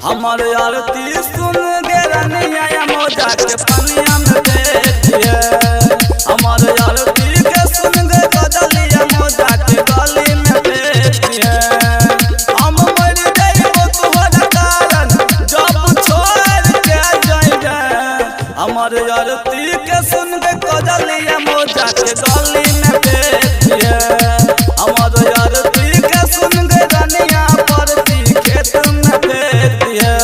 हमार आरती सुन के रनिया मोजा के पनिया में बैठिए। हमार आरती के सुन के गदलिया मोजा के गली में बैठिए। हम मर जाइबो तोहरा कारण जब छोड़ के जाइबे। हमार आरती के सुन के गदलिया मोजा के गली में बैठिए। हमार आरती के सुन के रनिया परती खेत में बैठिए।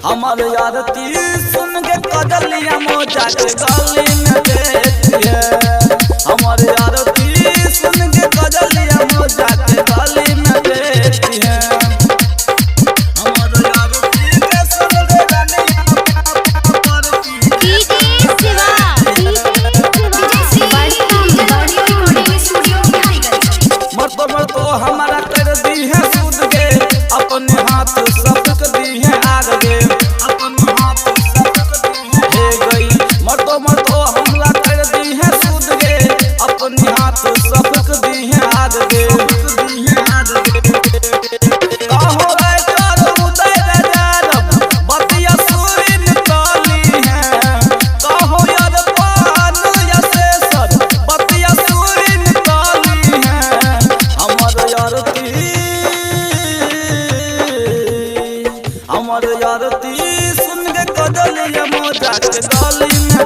हमार आरती सुन के कदलिया मोजा के गली में बैठिए। हमार आरती सुन के कदलिया मोजा के गली में बैठिए। हमार आरती के सुन के रनिया परती मर तो हमारा कर दी है सूद के अपने हाथ सबक दी है आगे। अपने हाथ सबक दी है गई मर तो हमला कर दी है सूद के अपने हाथ सबक दी है आगे। कहो रे कर उदय रे रब बतिया सूरी निकाली है। कहो यार पान या शेषर बतिया सूरी निकाली है। हमार आरती सुन के कदलिया मोजा के गली में